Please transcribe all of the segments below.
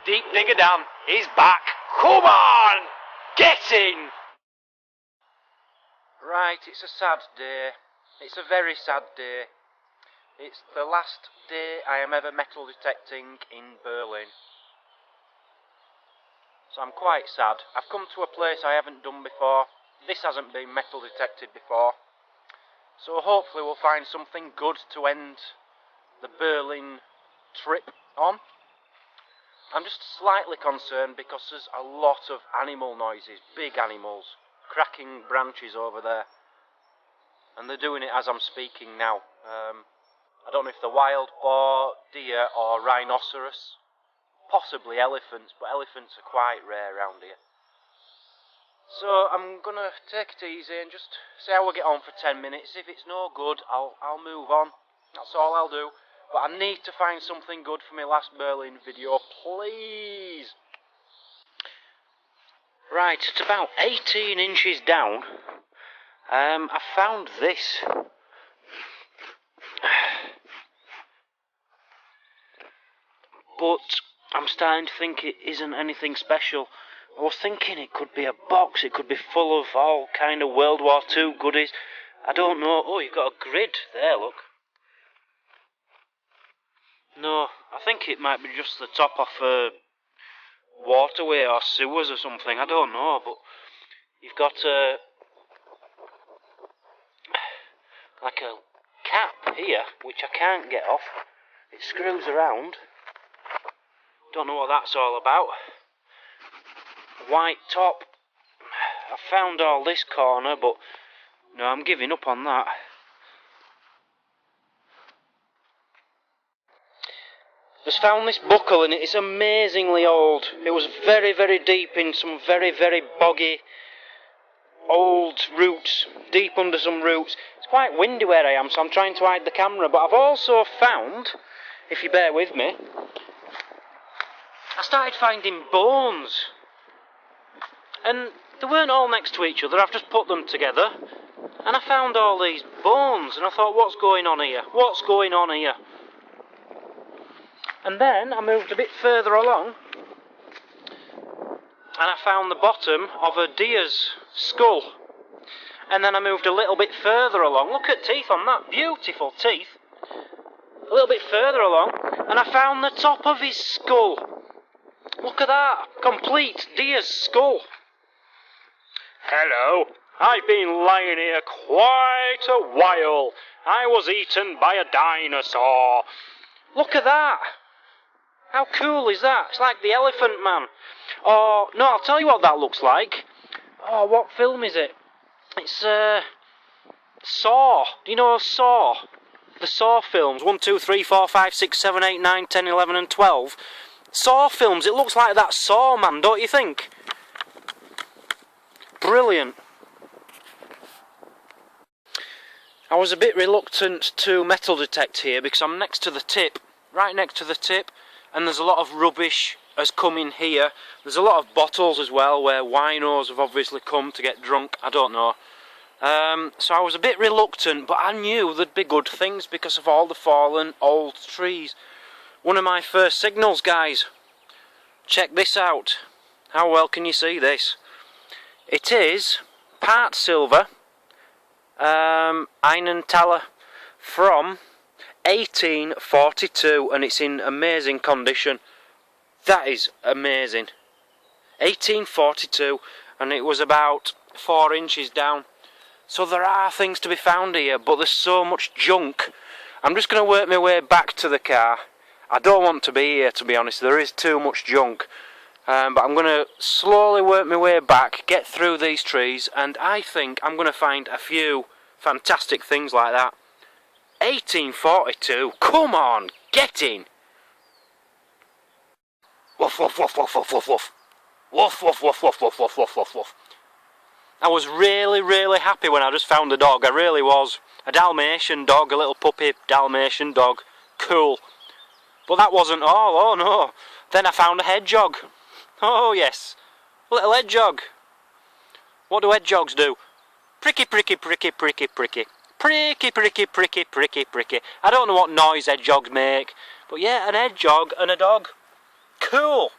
Deep Digger Dan is back. Come on! Get in! Right, it's a sad day. It's a very sad day. It's the last day I am ever metal detecting in Berlin. So I'm quite sad. I've come to a place I haven't done before. This hasn't been metal detected before. So hopefully we'll find something good to end the Berlin trip on. I'm just slightly concerned because there's a lot of animal noises, big animals, cracking branches over there. And they're doing it as I'm speaking now. I don't know if they're wild boar, deer or rhinoceros. Possibly elephants, but elephants are quite rare around here. So I'm gonna take it easy and just see how we get on for 10 minutes. If it's no good, I'll move on. That's all I'll do. But I need to find something good for my last Berlin video, please. Right, it's about 18 inches down. I found this. But I'm starting to think it isn't anything special. I was thinking it could be a box, it could be full of all kind of World War II goodies. I don't know. Oh, you've got a grid there, look. No, I think it might be just the top of a waterway or sewers or something. I don't know, but you've got like a cap here, which I can't get off. It screws around. Don't know what that's all about. White top. I found all this corner, but no, I'm giving up on that. Just found this buckle and it's amazingly old. It was very, very deep in some very, very boggy old roots, deep under some roots. It's quite windy where I am, so I'm trying to hide the camera, but I've also found, if you bear with me, I started finding bones. And they weren't all next to each other, I've just put them together. And I found all these bones, and I thought, what's going on here? What's going on here? And then I moved a bit further along, and I found the bottom of a deer's skull. And then I moved a little bit further along. Look at teeth on that, beautiful teeth. A little bit further along, and I found the top of his skull. Look at that, complete deer's skull. Hello, I've been lying here quite a while. I was eaten by a dinosaur. Look at that. How cool is that? It's like the Elephant Man. Oh, no, I'll tell you what that looks like. Oh, what film is it? It's, Saw. Do you know Saw? The Saw films. 1, 2, 3, 4, 5, 6, 7, 8, 9, 10, 11 and 12. Saw films. It looks like that Saw Man, don't you think? Brilliant. I was a bit reluctant to metal detect here because I'm next to the tip. Right next to the tip. And there's a lot of rubbish has come in here. There's a lot of bottles as well where winos have obviously come to get drunk. I don't know. So I was a bit reluctant, but I knew there'd be good things because of all the fallen old trees. One of my first signals, guys. Check this out. How well can you see this? It is part silver, Einenthaler from 1842, and it's in amazing condition. That is amazing. 1842, and it was about 4 inches down. So there are things to be found here, but there's so much junk. I'm just going to work my way back to the car. I don't want to be here, to be honest. There is too much junk. But I'm going to slowly work my way back, get through these trees, and I think I'm going to find a few fantastic things like that. 1842, come on, get in! Woof, woof, woof, woof, woof, woof, woof. Woof, woof, woof, woof, woof, woof, woof, woof, woof. I was really, really happy when I just found a dog, I really was. A Dalmatian dog, a little puppy Dalmatian dog. Cool. But that wasn't all, oh no. Then I found a hedgehog. Oh yes, a little hedgehog. What do hedgehogs do? Pricky, pricky, pricky, pricky, pricky. Pricky, pricky, pricky, pricky, pricky. I don't know what noise hedgehogs make, but yeah, an hedgehog and a dog. Cool.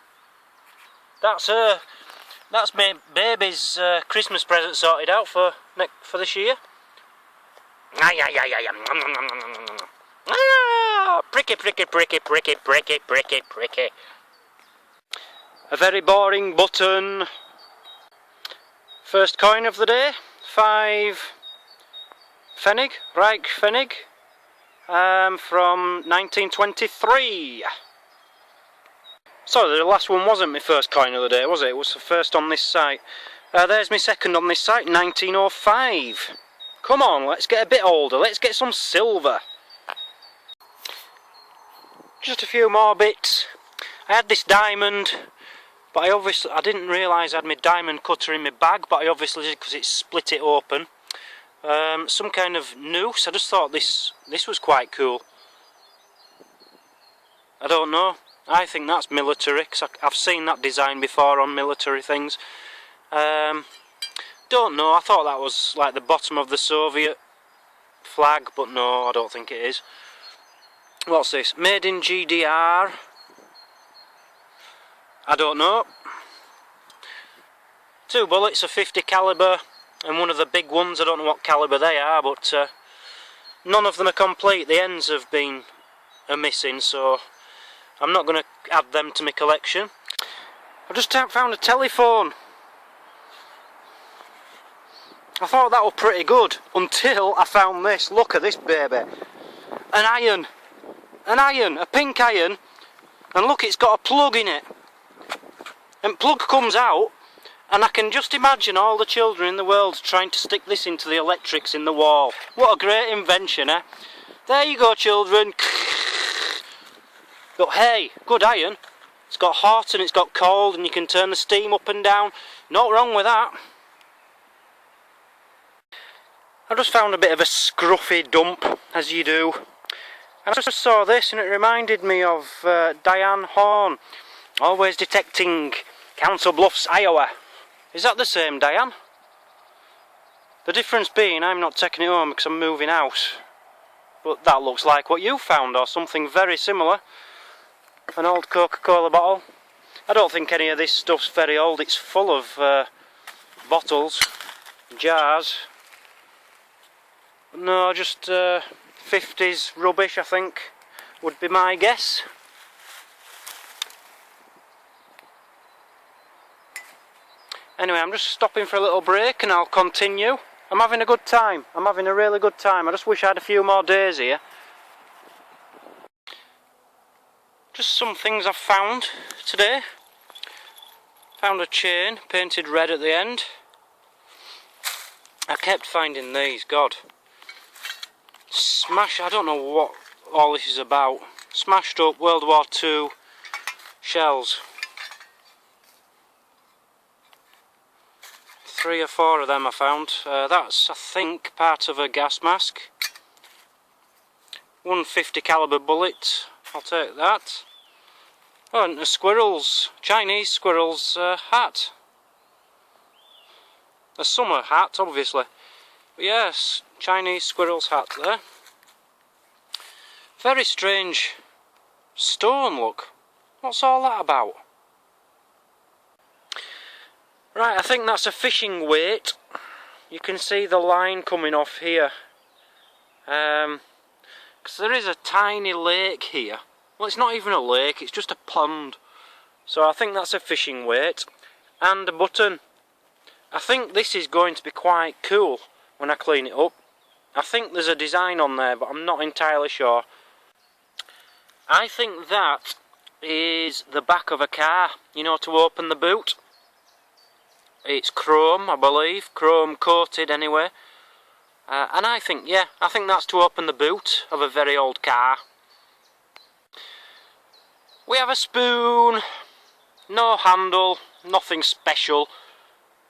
That's my baby's Christmas present sorted out for this year. Pricky, pricky, pricky, pricky, pricky, pricky, pricky. A very boring button. First coin of the day, 5 Pfennig, Reich Pfennig, from 1923. Sorry, the last one wasn't my first coin of the day, was it? It was the first on this site. There's my second on this site, 1905. Come on, let's get a bit older, let's get some silver. Just a few more bits. I had this diamond, but I didn't realise I had my diamond cutter in my bag, but I obviously did because it split it open. Some kind of noose. I just thought this was quite cool. I don't know. I think that's military, because I've seen that design before on military things. Don't know, I thought that was like the bottom of the Soviet flag, but no, I don't think it is. What's this? Made in GDR. I don't know. 2 bullets, a 50 caliber, and one of the big ones. I don't know what caliber they are, but none of them are complete. The ends are missing, so I'm not going to add them to my collection. I just found a telephone. I thought that was pretty good until I found this. Look at this baby. An iron. An iron, a pink iron. And look, it's got a plug in it. And plug comes out, and I can just imagine all the children in the world trying to stick this into the electrics in the wall. What a great invention, eh? There you go, children. But hey, good iron. It's got hot and it's got cold, and you can turn the steam up and down. Not wrong with that. I just found a bit of a scruffy dump, as you do. I just saw this and it reminded me of Diane Horn, always detecting Council Bluffs, Iowa. Is that the same Diane? The difference being I'm not taking it home because I'm moving out. But that looks like what you found, or something very similar. An old Coca-Cola bottle. I don't think any of this stuff's very old, it's full of bottles, jars. No, just 50s rubbish, I think, would be my guess. Anyway, I'm just stopping for a little break and I'll continue. I'm having a good time. I'm having a really good time. I just wish I had a few more days here. Just some things I've found today. Found a chain painted red at the end. I kept finding these, God. I don't know what all this is about. Smashed up World War II shells. 3 or 4 of them I found. That's, I think, part of a gas mask. 150 caliber bullet. I'll take that. Oh, and a Chinese squirrel's hat. A summer hat, obviously. But yes, Chinese squirrel's hat there. Very strange stone, look. What's all that about? Right, I think that's a fishing weight. You can see the line coming off here. Because there is a tiny lake here. Well, it's not even a lake, it's just a pond. So I think that's a fishing weight. And a button. I think this is going to be quite cool when I clean it up. I think there's a design on there, but I'm not entirely sure. I think that is the back of a car, you know, to open the boot. It's chrome, I believe, chrome coated anyway. And I think that's to open the boot of a very old car. We have a spoon, no handle, nothing special,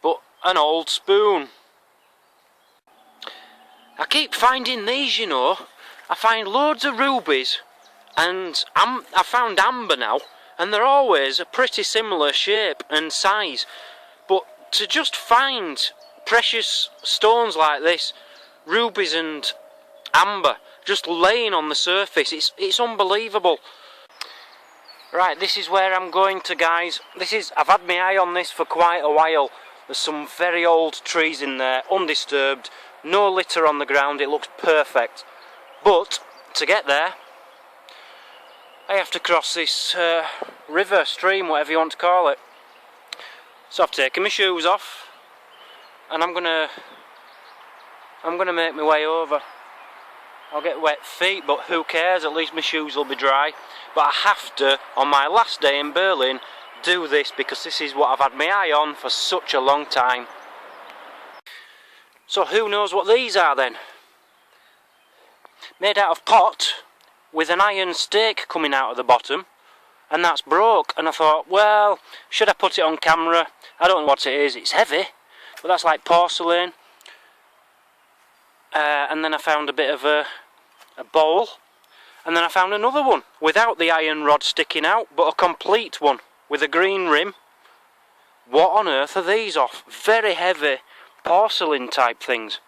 but an old spoon. I keep finding these, you know. I find loads of rubies, and I found amber now, and they're always a pretty similar shape and size. But to just find precious stones like this, rubies and amber, just laying on the surface, it's unbelievable. Right, this is where I'm going to, guys. I've had my eye on this for quite a while. There's some very old trees in there, undisturbed, no litter on the ground, it looks perfect. But, to get there, I have to cross this river, stream, whatever you want to call it. So I've taken my shoes off, and I'm gonna make my way over. I'll get wet feet, but who cares, at least my shoes will be dry. But I have to, on my last day in Berlin, do this because this is what I've had my eye on for such a long time. So who knows what these are then? Made out of pot, with an iron stake coming out of the bottom, and that's broke. And I thought, well, should I put it on camera? I don't know what it is, it's heavy, but that's like porcelain. And then I found a bit of a bowl, and then I found another one without the iron rod sticking out, but a complete one with a green rim. What on earth are these off? Very heavy porcelain type things.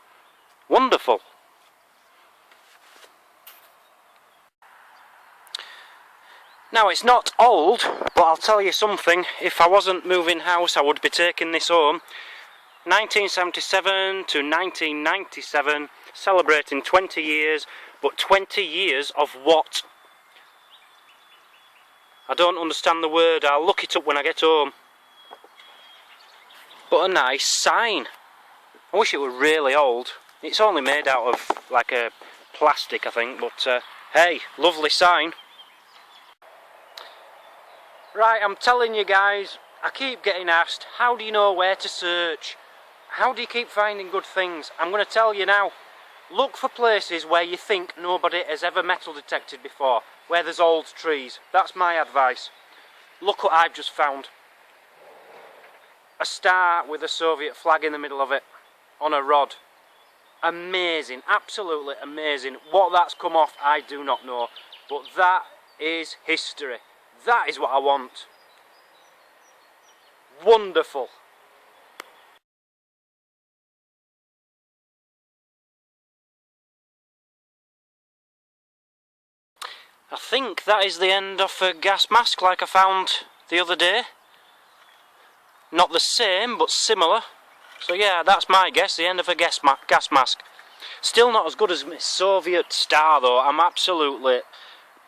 Wonderful. Now it's not old, but I'll tell you something, if I wasn't moving house I would be taking this home. 1977 to 1997, celebrating 20 years, but 20 years of what? I don't understand the word, I'll look it up when I get home. But a nice sign. I wish it were really old. It's only made out of like a plastic, I think, but hey, lovely sign. Right, I'm telling you guys, I keep getting asked, how do you know where to search? How do you keep finding good things? I'm going to tell you now. Look for places where you think nobody has ever metal detected before, where there's old trees. That's my advice. Look what I've just found. A star with a Soviet flag in the middle of it, on a rod. Amazing, absolutely amazing. What that's come off, I do not know. But that is history. That is what I want. Wonderful. I think that is the end of a gas mask like I found the other day. Not the same, but similar. So yeah, that's my guess, the end of a gas mask. Still not as good as my Soviet star though, I'm absolutely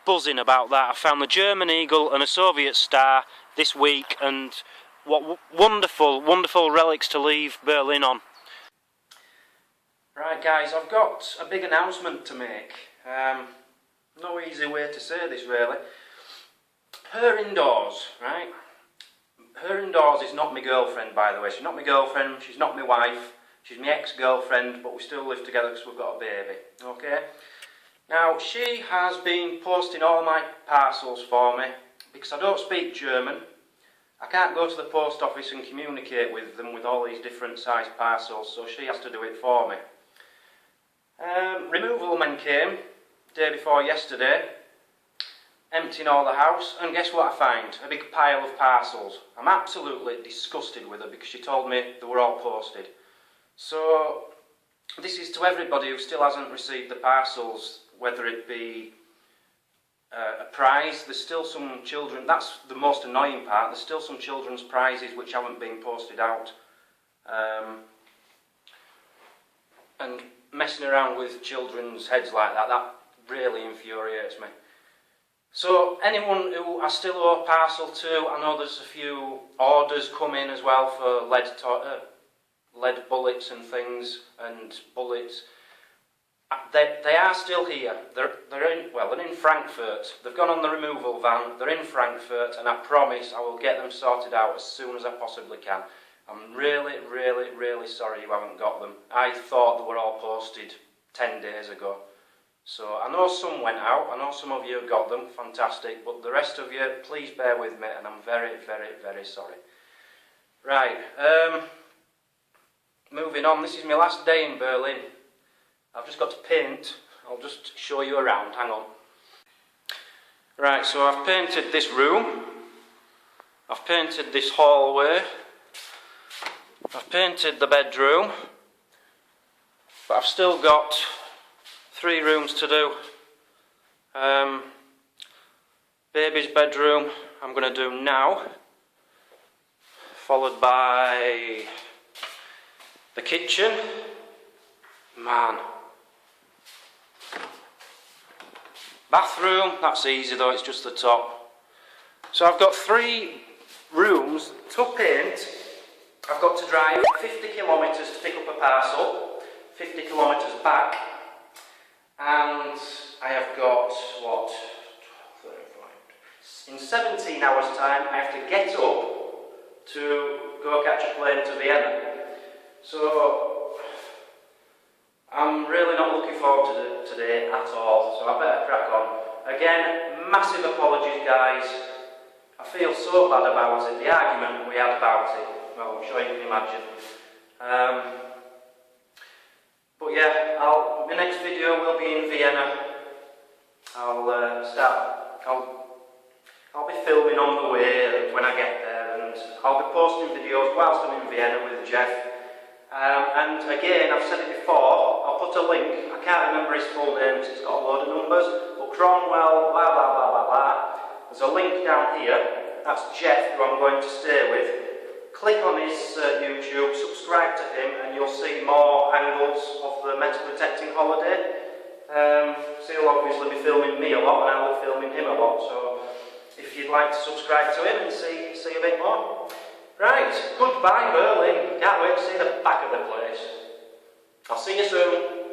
buzzing about that. I found the German eagle and a Soviet star this week, and what wonderful, wonderful relics to leave Berlin on. Right guys, I've got a big announcement to make. No easy way to say this really. Her indoors, right? Her indoors is not my girlfriend, by the way. She's not my girlfriend, she's not my wife, she's my ex-girlfriend, but we still live together because we've got a baby, okay? Now, she has been posting all my parcels for me, because I don't speak German. I can't go to the post office and communicate with them with all these different sized parcels, so she has to do it for me. Removal men came day before yesterday, emptying all the house, and guess what I find? A big pile of parcels. I'm absolutely disgusted with her because she told me they were all posted. So this is to everybody who still hasn't received the parcels, whether it be a prize. There's still some children, that's the most annoying part, there's still some children's prizes which haven't been posted out. And messing around with children's heads like that, that really infuriates me. So anyone who I still owe a parcel to, I know there's a few orders come in as well for lead bullets and things, and bullets. They are still here. They're in Frankfurt. They've gone on the removal van. They're in Frankfurt, and I promise I will get them sorted out as soon as I possibly can. I'm really, really, really sorry you haven't got them. I thought they were all posted 10 days ago. So I know some went out, I know some of you got them, fantastic, but the rest of you, please bear with me, and I'm very, very, very sorry. Right, moving on, this is my last day in Berlin. I've just got to paint, I'll just show you around, hang on. Right, so I've painted this room, I've painted this hallway, I've painted the bedroom, but I've still got 3 rooms to do. Baby's bedroom I'm going to do now, followed by the kitchen. Man. Bathroom, that's easy though, it's just the top. So I've got 3 rooms to paint. I've got to drive 50 kilometres to pick up a parcel, 50 kilometres back, and I have got, what, in 17 hours time I have to get up to go catch a plane to Vienna. So I'm really not looking forward to today at all, so I better crack on. Again, massive apologies guys. I feel so bad about it, the argument we had about it. Well, I'm sure you can imagine. But yeah, my next video will be in Vienna. I'll be filming on the way when I get there, and I'll be posting videos whilst I'm in Vienna with Jeff. And again, I've said it before, I'll put a link. I can't remember his full name because it's got a load of numbers, but Cromwell, blah blah blah blah blah. There's a link down here. That's Jeff, who I'm going to stay with. Click on his YouTube, subscribe to him, and you'll see more angles of the metal detecting holiday. So he'll obviously be filming me a lot, and I'll be filming him a lot. So if you'd like to subscribe to him and see a bit more. Right, goodbye Berlin. Can't wait to see the back of the place. I'll see you soon.